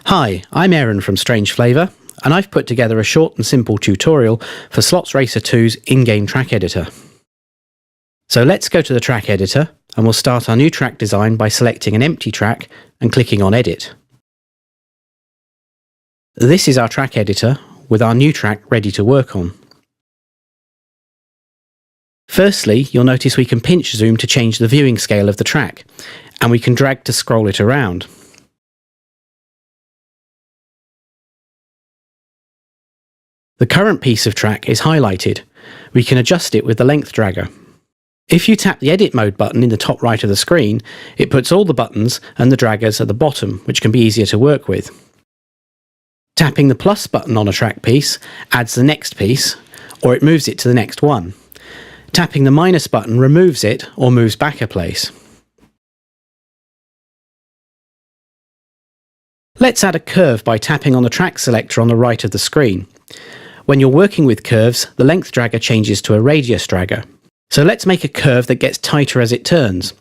Hi, I'm Aaron from Strange Flavour, and I've put together a short and simple tutorial for SlotZ Racer 2's in-game track editor. So let's go to the track editor, and we'll start our new track design by selecting an empty track and clicking on Edit. This is our track editor with our new track ready to work on. Firstly, you'll notice we can pinch zoom to change the viewing scale of the track, and we can drag to scroll it around. The current piece of track is highlighted. We can adjust it with the length dragger. If you tap the Edit Mode button in the top right of the screen, it puts all the buttons and the draggers at the bottom, which can be easier to work with. Tapping the plus button on a track piece adds the next piece, or it moves it to the next one. Tapping the minus button removes it or moves back a place. Let's add a curve by tapping on the track selector on the right of the screen. When you're working with curves, the length dragger changes to a radius dragger. So let's make a curve that gets tighter as it turns.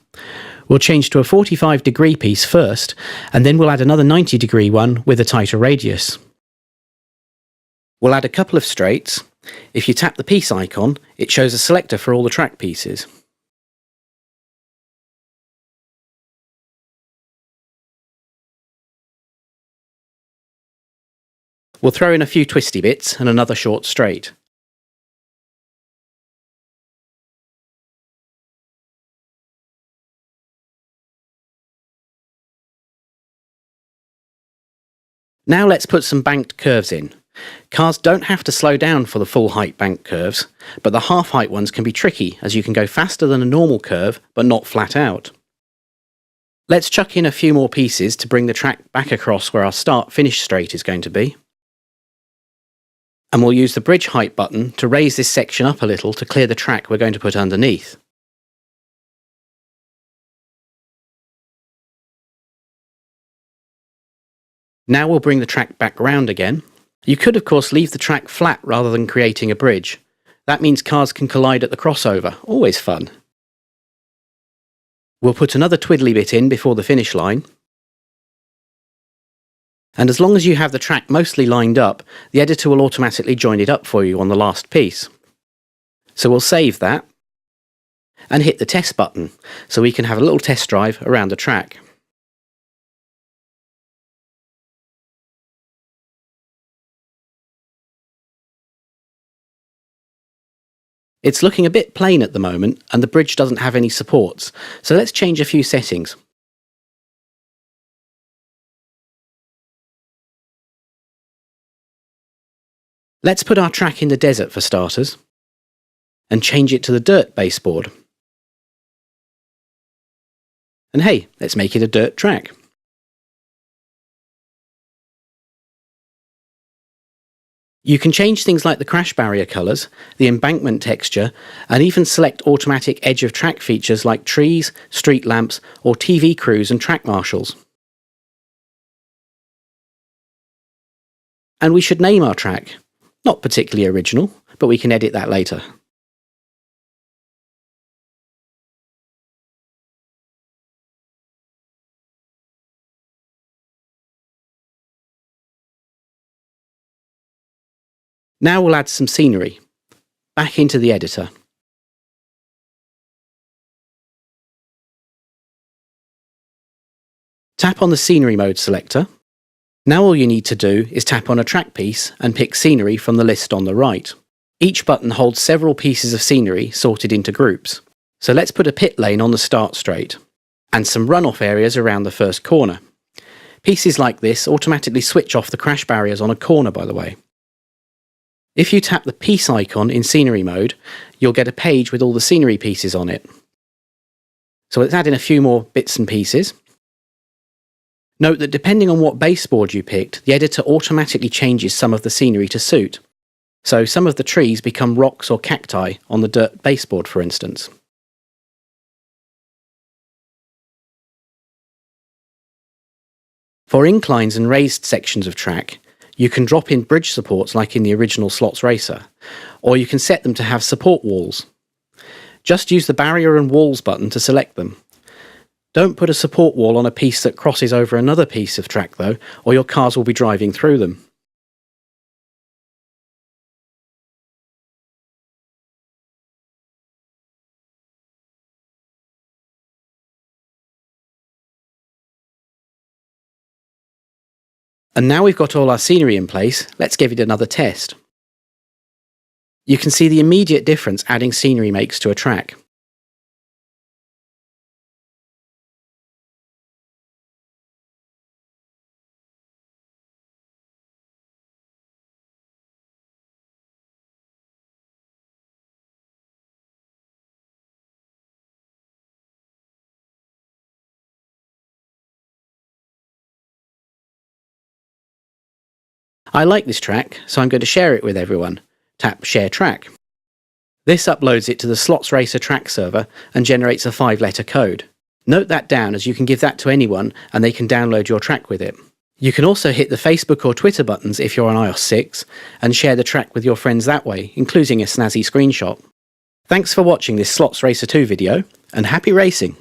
We'll change to a 45-degree piece first, and then we'll add another 90-degree one with a tighter radius. We'll add a couple of straights. If you tap the piece icon, it shows a selector for all the track pieces. We'll throw in a few twisty bits and another short straight. Now let's put some banked curves in. Cars don't have to slow down for the full height banked curves, but the half height ones can be tricky as you can go faster than a normal curve but not flat out. Let's chuck in a few more pieces to bring the track back across where our start-finish straight is going to be. And we'll use the bridge height button to raise this section up a little to clear the track we're going to put underneath. Now we'll bring the track back round again. You could of course leave the track flat rather than creating a bridge. That means cars can collide at the crossover, always fun. We'll put another twiddly bit in before the finish line. And as long as you have the track mostly lined up, the editor will automatically join it up for you on the last piece. So we'll save that and hit the test button so we can have a little test drive around the track. It's looking a bit plain at the moment and the bridge doesn't have any supports, so let's change a few settings. Let's put our track in the desert for starters, and change it to the dirt baseboard. And hey, let's make it a dirt track. You can change things like the crash barrier colours, the embankment texture, and even select automatic edge of track features like trees, street lamps, or TV crews and track marshals. And we should name our track. Not particularly original, but we can edit that later. Now we'll add some scenery. Back into the editor. Tap on the Scenery Mode selector. Now all you need to do is tap on a track piece and pick scenery from the list on the right. Each button holds several pieces of scenery sorted into groups. So let's put a pit lane on the start straight, and some runoff areas around the first corner. Pieces like this automatically switch off the crash barriers on a corner, by the way. If you tap the piece icon in scenery mode, you'll get a page with all the scenery pieces on it. So let's add in a few more bits and pieces. Note that depending on what baseboard you picked, the editor automatically changes some of the scenery to suit. So some of the trees become rocks or cacti on the dirt baseboard, for instance. For inclines and raised sections of track, you can drop in bridge supports like in the original SlotZ Racer, or you can set them to have support walls. Just use the Barrier and Walls button to select them. Don't put a support wall on a piece that crosses over another piece of track though, or your cars will be driving through them. And now we've got all our scenery in place, let's give it another test. You can see the immediate difference adding scenery makes to a track. I like this track, so I'm going to share it with everyone. Tap Share Track. This uploads it to the SlotZ Racer track server and generates a 5-letter code. Note that down, as you can give that to anyone and they can download your track with it. You can also hit the Facebook or Twitter buttons if you're on iOS 6 and share the track with your friends that way, including a snazzy screenshot. Thanks for watching this SlotZ Racer 2 video, and happy racing!